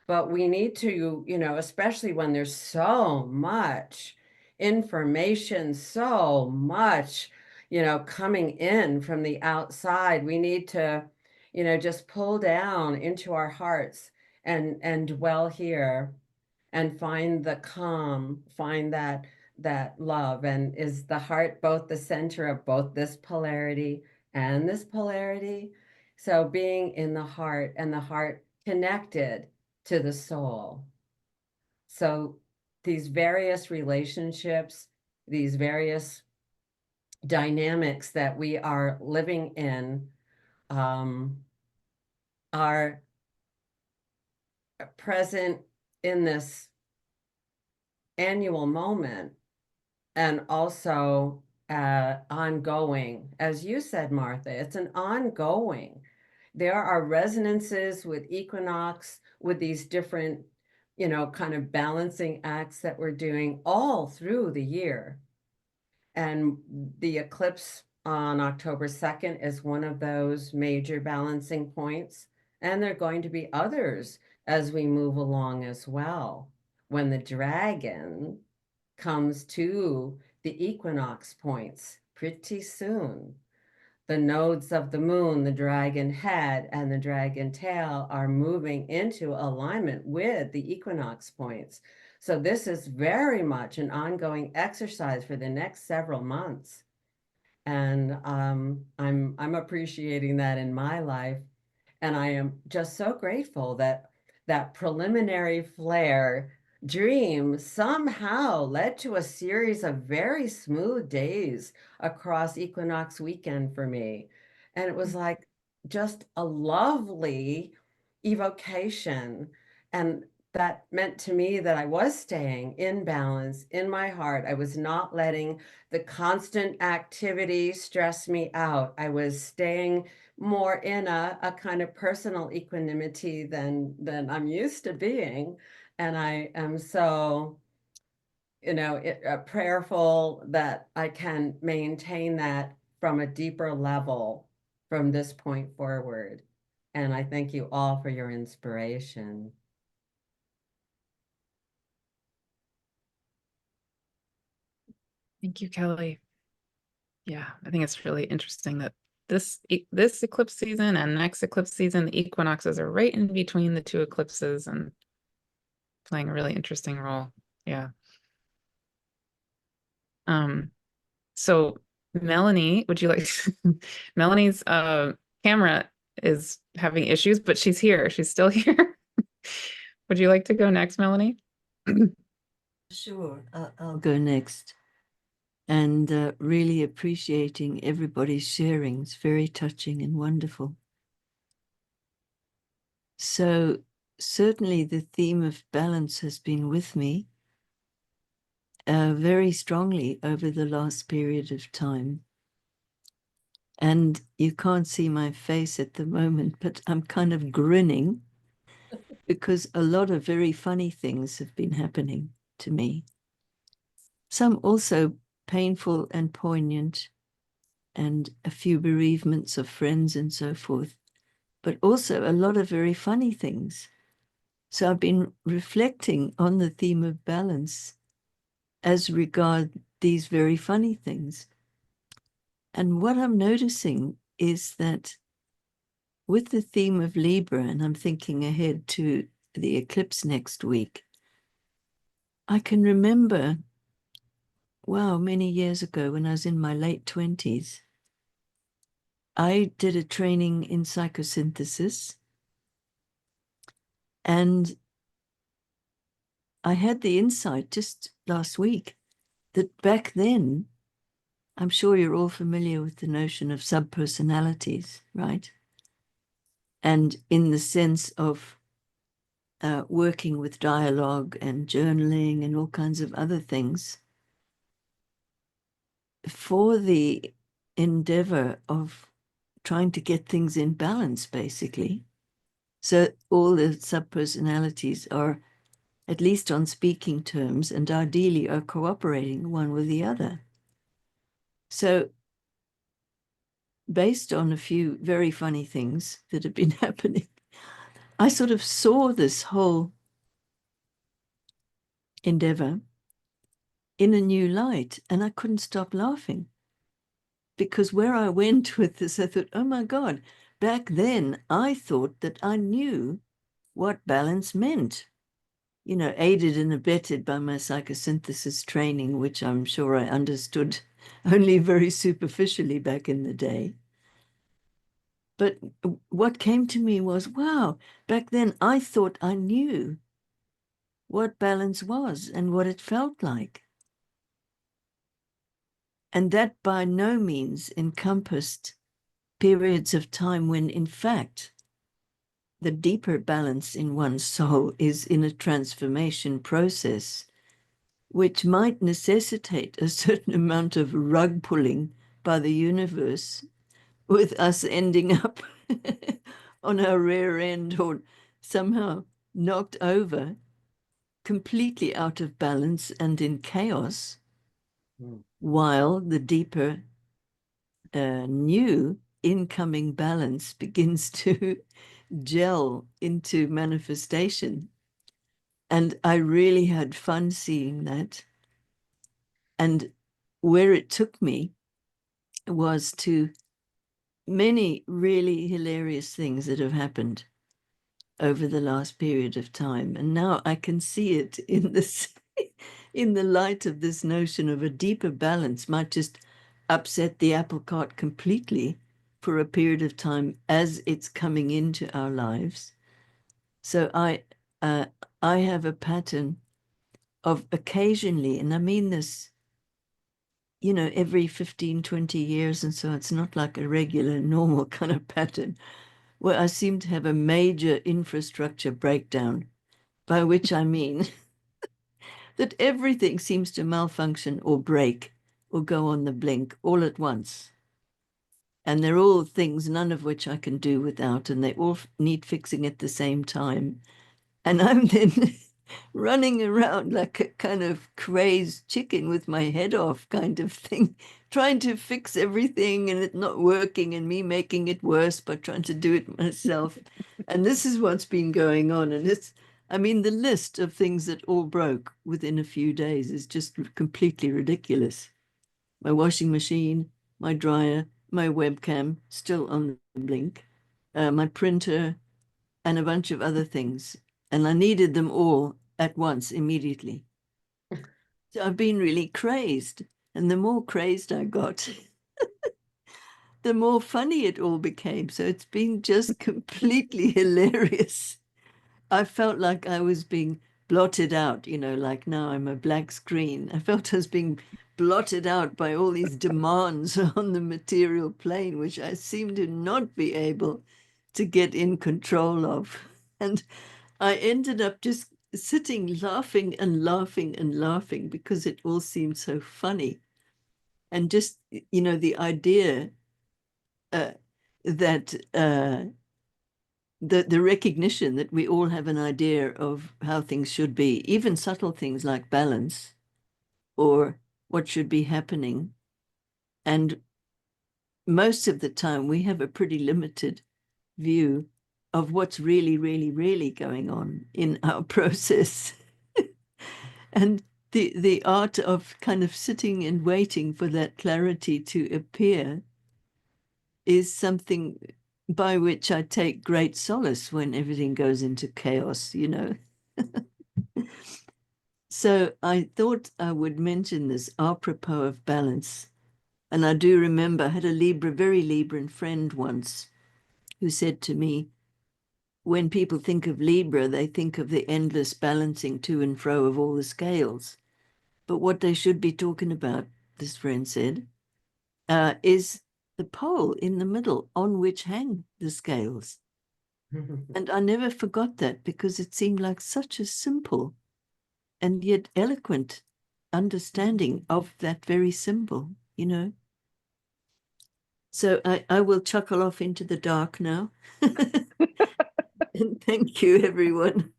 But we need to, you know, especially when there's so much information, so much, you know, coming in from the outside, we need to, you know, just pull down into our hearts and dwell here and find the calm, find that love. And is the heart both the center of both this polarity and this polarity? So being in the heart and the heart connected to the soul. So these various relationships, these various dynamics that we are living in are present in this annual moment, and also ongoing. As you said, Martha, it's an ongoing. There are resonances with equinox, with these different, you know, kind of balancing acts that we're doing all through the year. And the eclipse on October 2nd is one of those major balancing points. And there are going to be others as we move along as well. When the dragon comes to the equinox points pretty soon. The nodes of the moon, the dragon head and the dragon tail, are moving into alignment with the equinox points. So this is very much an ongoing exercise for the next several months. And I'm appreciating that in my life. And I am just so grateful that that preliminary flare dream somehow led to a series of very smooth days across equinox weekend for me. And it was like just a lovely evocation. And that meant to me that I was staying in balance in my heart. I was not letting the constant activity stress me out. I was staying more in a kind of personal equanimity than I'm used to being. And I am so, you know, prayerful that I can maintain that from a deeper level from this point forward. And I thank you all for your inspiration. Thank you, Kelley. Yeah, I think it's really interesting that this eclipse season and next eclipse season, the equinoxes are right in between the two eclipses and playing a really interesting role. Yeah. So Melanie, would you like Melanie's camera is having issues, but she's here. She's still here. Would you like to go next, Melanie? Sure, I'll go next. And really appreciating everybody's sharing. It's very touching and wonderful. So certainly the theme of balance has been with me very strongly over the last period of time. And you can't see my face at the moment, but I'm kind of grinning because a lot of very funny things have been happening to me. Some also painful and poignant, and a few bereavements of friends and so forth, but also a lot of very funny things. So I've been reflecting on the theme of balance as regard these very funny things. And what I'm noticing is that with the theme of Libra, and I'm thinking ahead to the eclipse next week, I can remember, wow, many years ago when I was in my late 20s, I did a training in psychosynthesis, and I had the insight just last week that back then, I'm sure you're all familiar with the notion of subpersonalities, right? And in the sense of working with dialogue and journaling and all kinds of other things, for the endeavor of trying to get things in balance, basically. So all the subpersonalities are at least on speaking terms and ideally are cooperating one with the other. So based on a few very funny things that have been happening, I sort of saw this whole endeavor in a new light, and I couldn't stop laughing. Because where I went with this, I thought, oh my God, back then I thought that I knew what balance meant, you know, aided and abetted by my psychosynthesis training, which I'm sure I understood only very superficially back in the day. But what came to me was, wow, back then I thought I knew what balance was and what it felt like. And that by no means encompassed periods of time when, in fact, the deeper balance in one's soul is in a transformation process, which might necessitate a certain amount of rug pulling by the universe, with us ending up on our rear end or somehow knocked over, completely out of balance and in chaos, while the deeper new incoming balance begins to gel into manifestation. And I really had fun seeing that. And where it took me was to many really hilarious things that have happened over the last period of time. And now I can see it in this, in the light of this notion of a deeper balance might just upset the apple cart completely for a period of time as it's coming into our lives. So I have a pattern of occasionally, and I mean this, you know, every 15, 20 years. And so it's not like a regular, normal kind of pattern, where I seem to have a major infrastructure breakdown, by which I mean that everything seems to malfunction or break or go on the blink all at once. And they're all things, none of which I can do without, and they all need fixing at the same time. And I'm then running around like a kind of crazed chicken with my head off kind of thing, trying to fix everything and it not working and me making it worse by trying to do it myself. And this is what's been going on. And it's, I mean, the list of things that all broke within a few days is just completely ridiculous. My washing machine, my dryer, my webcam, still on the blink, my printer, and a bunch of other things. And I needed them all at once, immediately. So I've been really crazed. And the more crazed I got, the more funny it all became. So it's been just completely hilarious. I felt like I was being blotted out, you know, like now I'm a black screen. I felt I was being blotted out by all these demands on the material plane, which I seem to not be able to get in control of. And I ended up just sitting laughing and laughing and laughing because it all seemed so funny. And just, you know, the idea that the recognition that we all have an idea of how things should be, even subtle things like balance or what should be happening. And most of the time we have a pretty limited view of what's really, really, really going on in our process. And the art of kind of sitting and waiting for that clarity to appear is something by which I take great solace when everything goes into chaos, you know. So I thought I would mention this apropos of balance. And I do remember I had a very Libran friend once who said to me, when people think of Libra, they think of the endless balancing to and fro of all the scales. But what they should be talking about, this friend said, is the pole in the middle on which hang the scales. And I never forgot that because it seemed like such a simple and yet eloquent understanding of that very symbol, you know. So I will chuckle off into the dark now. And thank you, everyone.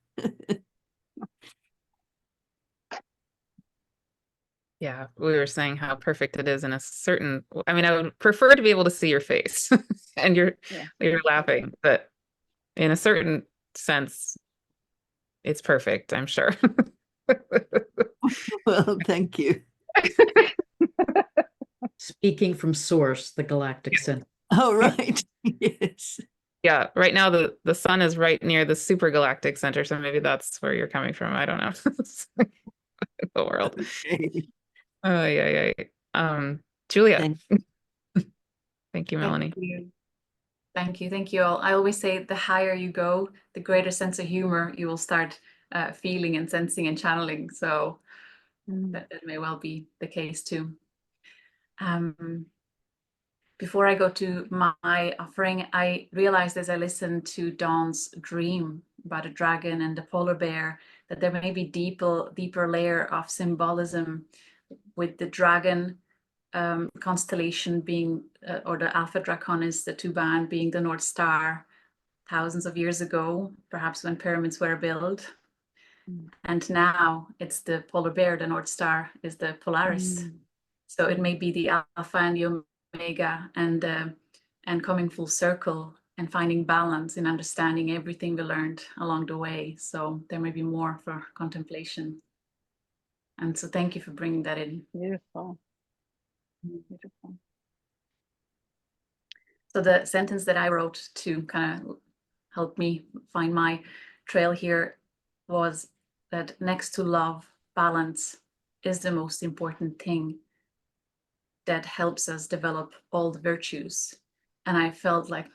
Yeah, we were saying how perfect it is in a certain, I mean, I would prefer to be able to see your face and you're laughing, but in a certain sense, it's perfect, I'm sure. Well, thank you. Speaking from source, the galactic center. Oh, right. Yes. Yeah, right now the sun is right near the super galactic center, so maybe that's where you're coming from. I don't know. The world. Okay. Oh yeah. Julia. Thank Thank you, Melanie. Thank you all. I always say the higher you go, the greater sense of humor you will start feeling and sensing and channeling. So that may well be the case too. Before I go to my offering, I realized as I listened to Dawn's dream about a dragon and a polar bear that there may be deeper layer of symbolism with the dragon constellation being, or the Alpha Draconis, the Tuban being the North Star thousands of years ago, perhaps when pyramids were built. And now it's the polar bear, the North Star is the Polaris. So it may be the Alpha and the Omega, and coming full circle and finding balance in understanding everything we learned along the way. So there may be more for contemplation. And so thank you for bringing that in. Beautiful. Beautiful. So the sentence that I wrote to kind of help me find my trail here was that next to love, balance is the most important thing that helps us develop all the virtues. And I felt like,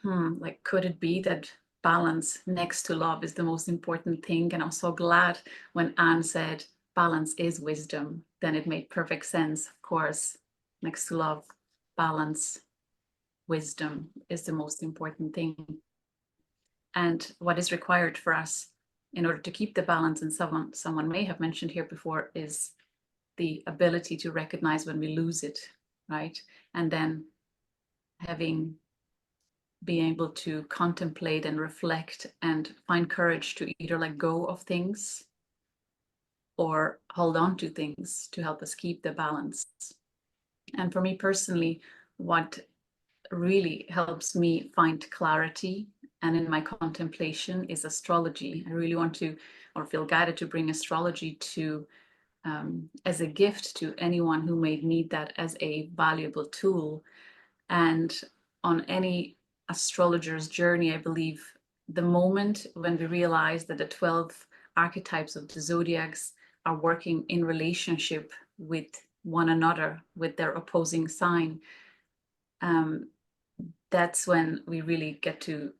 could it be that balance next to love is the most important thing? And I'm so glad when Anne said balance is wisdom, then it made perfect sense. Of course, next to love, balance, wisdom is the most important thing. And what is required for us in order to keep the balance, and someone may have mentioned here before, is the ability to recognize when we lose it, right? And then being able to contemplate and reflect and find courage to either let go of things or hold on to things to help us keep the balance. And for me personally, what really helps me find clarity and in my contemplation is astrology. I really want to, or feel guided to, bring astrology to as a gift to anyone who may need that as a valuable tool. And on any astrologer's journey, I believe the moment when we realize that the 12 archetypes of the zodiacs are working in relationship with one another, with their opposing sign, that's when we really get to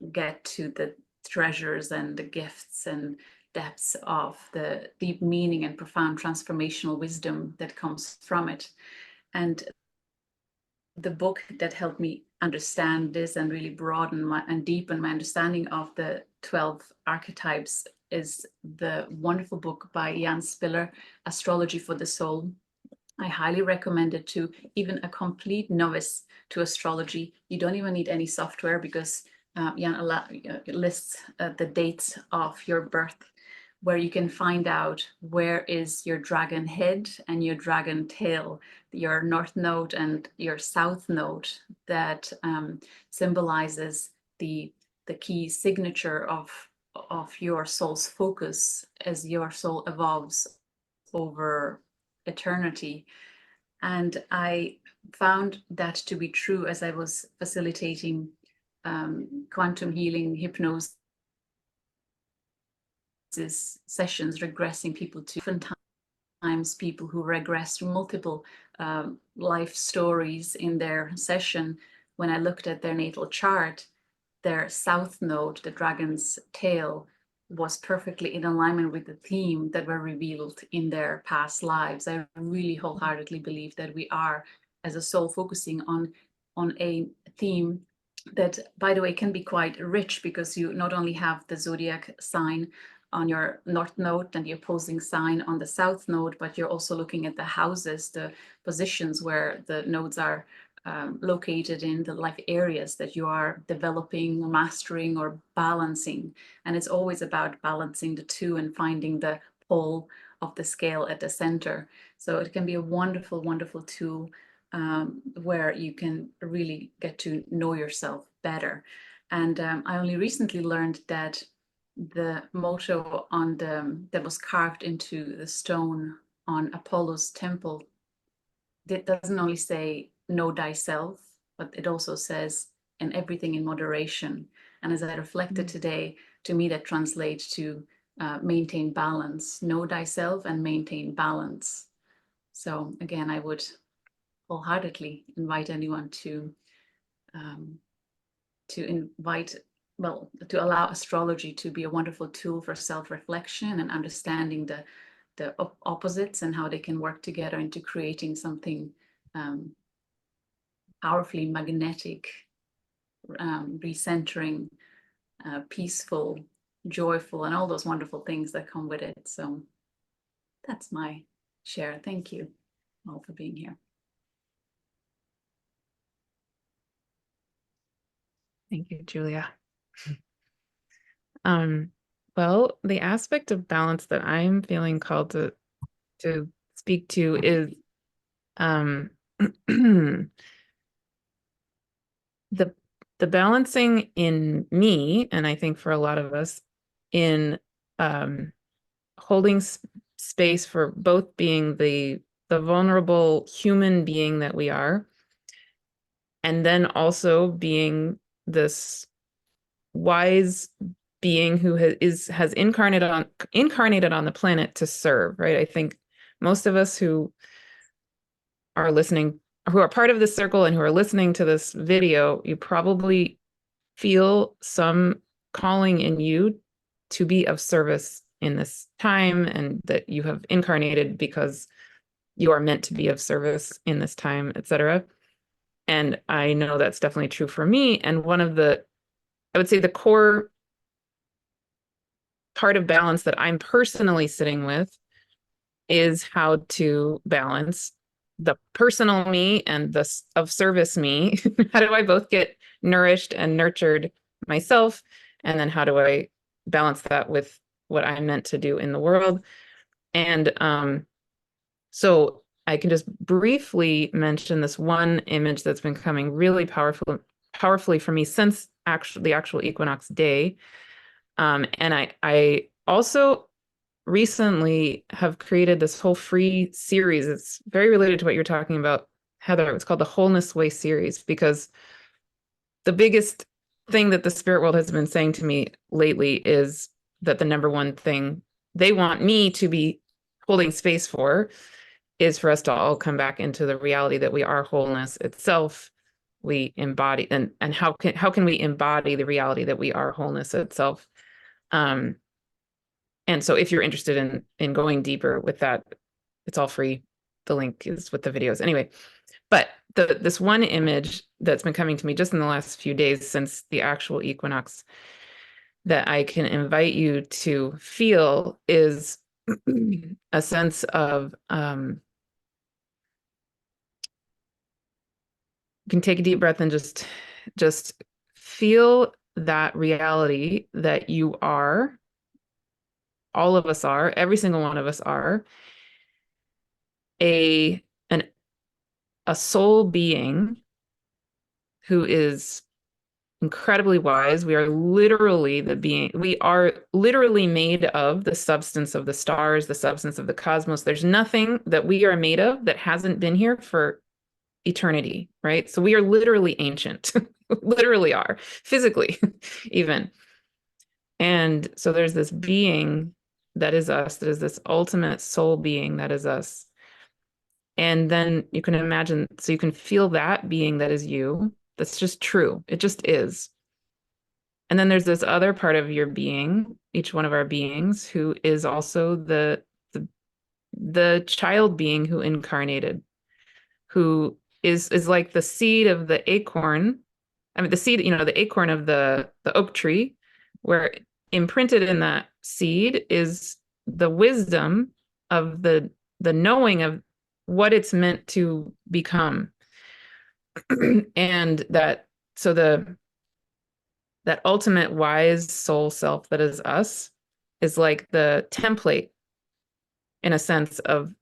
the treasures and the gifts and depths of the deep meaning and profound transformational wisdom that comes from it. And the book that helped me understand this and really broaden and deepen my understanding of the 12 archetypes is the wonderful book by Jan Spiller, Astrology for the Soul. I highly recommend it to even a complete novice to astrology. You don't even need any software because Jan lists the dates of your birth, where you can find out where is your dragon head and your dragon tail, your north node and your south node that symbolizes the key signature of your soul's focus as your soul evolves over eternity. And I found that to be true as I was facilitating quantum healing, hypnosis sessions, regressing people to different times, people who regressed multiple life stories in their session. When I looked at their natal chart, their south node, the dragon's tail, was perfectly in alignment with the theme that were revealed in their past lives. I really wholeheartedly believe that we are, as a soul, focusing on a theme that, by the way, can be quite rich, because you not only have the zodiac sign on your north node and the opposing sign on the south node, but you're also looking at the houses, the positions where the nodes are located in, the life areas that you are developing, mastering, or balancing. And it's always about balancing the two and finding the pole of the scale at the center. So it can be a wonderful, wonderful tool where you can really get to know yourself better. And I only recently learned that the motto on that was carved into the stone on Apollo's temple, it doesn't only say know thyself, but it also says and everything in moderation. And as I reflected today, to me that translates to maintain balance, know thyself and maintain balance. So again, I would wholeheartedly invite anyone to allow astrology to be a wonderful tool for self-reflection and understanding the opposites and how they can work together into creating something powerfully magnetic, recentering, peaceful, joyful, and all those wonderful things that come with it. So that's my share. Thank you all for being here. Thank you, Julia. Well, the aspect of balance that I'm feeling called to speak to is the balancing in me, and I think for a lot of us, in holding space for both being the vulnerable human being that we are, and then also being this wise being who has incarnated on the planet to serve, right? I think most of us who are listening, who are part of this circle and who are listening to this video, you probably feel some calling in you to be of service in this time, and that you have incarnated because you are meant to be of service in this time, etc. And I know that's definitely true for me. And one of I would say the core part of balance that I'm personally sitting with is how to balance the personal me and the of service me. How do I both get nourished and nurtured myself? And then how do I balance that with what I'm meant to do in the world? And so I can just briefly mention this one image that's been coming really powerfully for me since the actual equinox day. And I also recently have created this whole free series. It's very related to what you're talking about, Heather. It's called the Wholeness Way series, because the biggest thing that the spirit world has been saying to me lately is that the number one thing they want me to be holding space for is for us to all come back into the reality that we are wholeness itself. We embody, and how can we embody the reality that we are wholeness itself? And so if you're interested in going deeper with that, it's all free. The link is with the videos. Anyway, but this one image that's been coming to me just in the last few days since the actual equinox that I can invite you to feel is a sense of, you can take a deep breath and just feel that reality that you are, all of us are, every single one of us are, a soul being who is incredibly wise. We are literally we are literally made of the substance of the stars, the substance of the cosmos. There's nothing that we are made of that hasn't been here for eternity, right? So we are literally ancient, literally are, physically even. And so there's this being that is us, that is this ultimate soul being that is us. And then you can imagine, so you can feel that being that is you. That's just true. It just is. And then there's this other part of your being, each one of our beings, who is also the child being who incarnated, who is like the seed of the acorn. I mean, the seed, the acorn of the oak tree, where imprinted in that seed is the wisdom of the knowing of what it's meant to become. And that ultimate wise soul self that is us is like the template, in a sense, of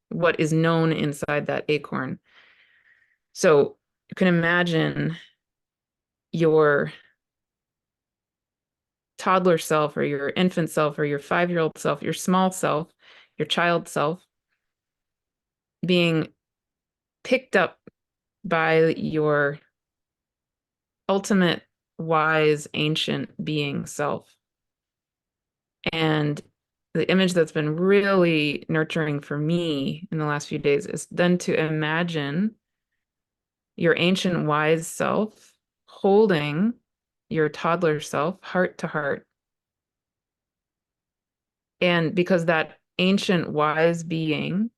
what is known inside that acorn. So you can imagine your toddler self or your infant self or your 5-year-old self, your small self, your child self being picked up by your ultimate wise ancient being self. And the image that's been really nurturing for me in the last few days is then to imagine your ancient wise self holding your toddler self heart to heart. And because that ancient wise being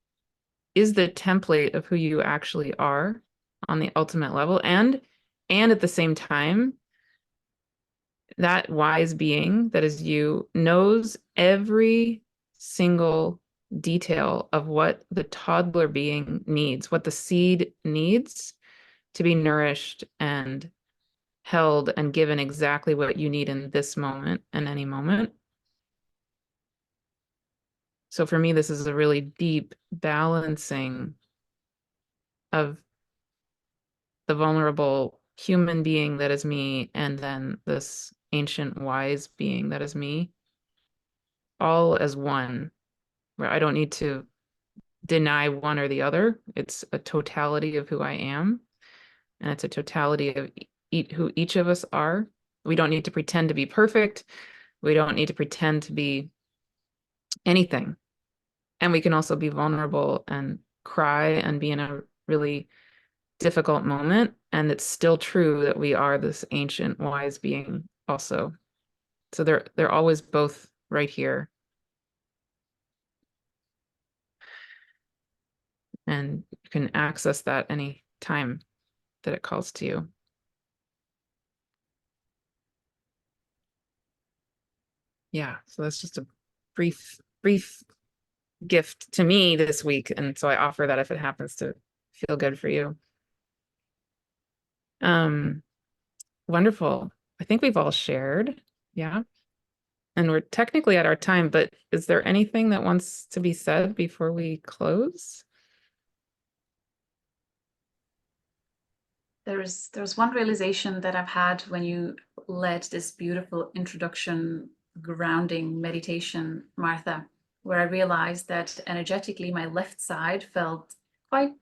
is the template of who you actually are on the ultimate level, and at the same time, that wise being that is you knows every single detail of what the toddler being needs, what the seed needs to be nourished and held and given exactly what you need in this moment and any moment. So for me, this is a really deep balancing of the vulnerable human being that is me, and then this ancient wise being that is me, all as one, where I don't need to deny one or the other. It's a totality of who I am, and it's a totality of who each of us are. We don't need to pretend to be perfect. We don't need to pretend to be anything. And we can also be vulnerable and cry and be in a really difficult moment. And it's still true that we are this ancient wise being also. So they're always both right here. And you can access that any time that it calls to you. Yeah, so that's just a brief gift to me this week. And so I offer that if it happens to feel good for you. Wonderful. I think we've all shared. Yeah. And we're technically at our time, but is there anything that wants to be said before we close? There's one realization that I've had when you led this beautiful introduction, grounding meditation, Martha, where I realized that energetically my left side felt quite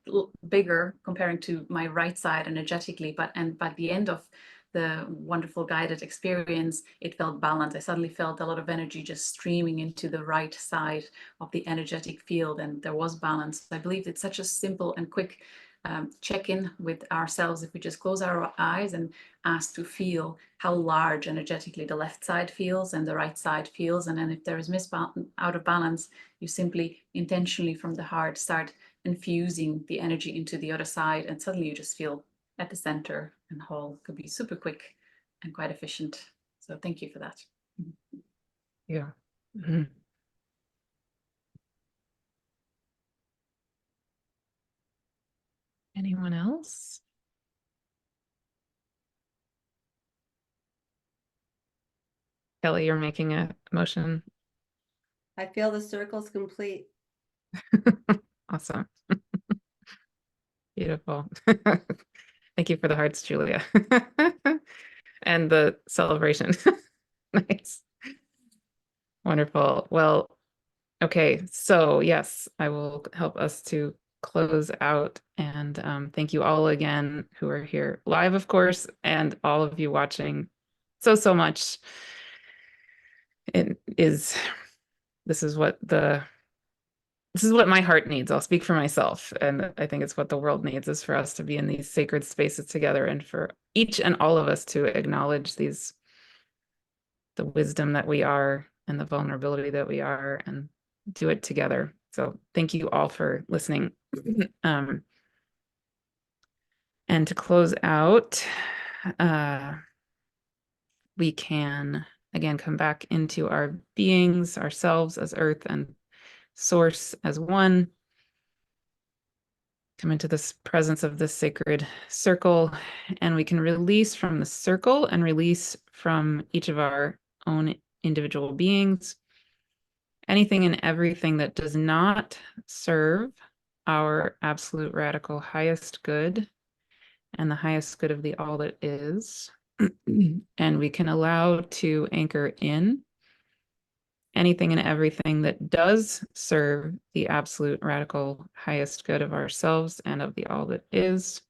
bigger comparing to my right side energetically, but by the end of the wonderful guided experience, it felt balanced. I suddenly felt a lot of energy just streaming into the right side of the energetic field, and there was balance. I believe it's such a simple and quick check in with ourselves if we just close our eyes and ask to feel how large energetically the left side feels and the right side feels. And then if there is out of balance, you simply intentionally from the heart start infusing the energy into the other side, and suddenly you just feel at the center and whole. Could be super quick and quite efficient. So thank you for that. Yeah. Mm-hmm. Anyone else? Kelley, you're making a motion. I feel the circle's complete. Awesome. Beautiful. Thank you for the hearts, Julia. and the celebration. Nice. Wonderful. Well, okay. So yes, I will help us to close out. And thank you all again who are here live, of course, and all of you watching so much. This is what my heart needs. I'll speak for myself. And I think it's what the world needs, is for us to be in these sacred spaces together, and for each and all of us to acknowledge the wisdom that we are and the vulnerability that we are, and do it together. So thank you all for listening. And to close out, we can again come back into our beings, ourselves as earth and source as one. Come into this presence of this sacred circle, and we can release from the circle and release from each of our own individual beings anything and everything that does not serve our absolute radical highest good and the highest good of the all that is. And we can allow to anchor in anything and everything that does serve the absolute radical highest good of ourselves and of the all that is.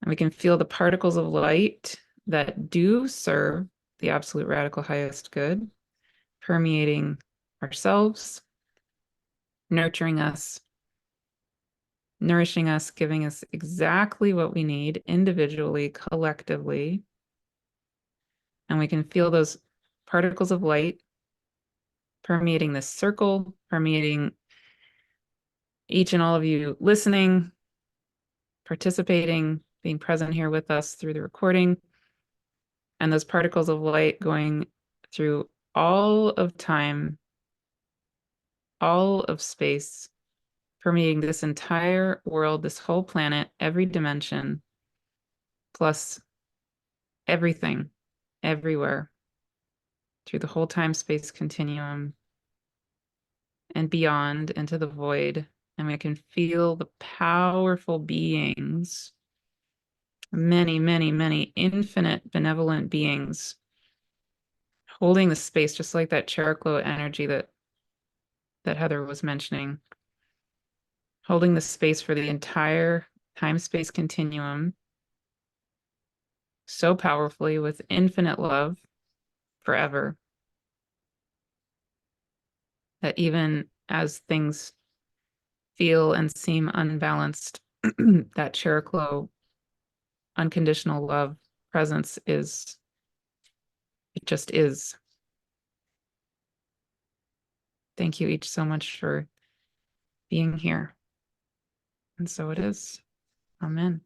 And we can feel the particles of light that do serve the absolute radical highest good permeating ourselves, nurturing us, nourishing us, giving us exactly what we need individually, collectively. And we can feel those particles of light permeating this circle, permeating each and all of you listening, participating, being present here with us through the recording, and those particles of light going through all of time, all of space, permeating this entire world, this whole planet, every dimension, plus everything, everywhere, through the whole time-space continuum and beyond into the void. And we can feel the powerful beings, many infinite benevolent beings holding the space, just like that Cheroklo energy that Heather was mentioning, holding the space for the entire time-space continuum so powerfully with infinite love forever, that even as things feel and seem unbalanced, that Cheroklo unconditional love presence it just is. Thank you each so much for being here. And so it is. Amen.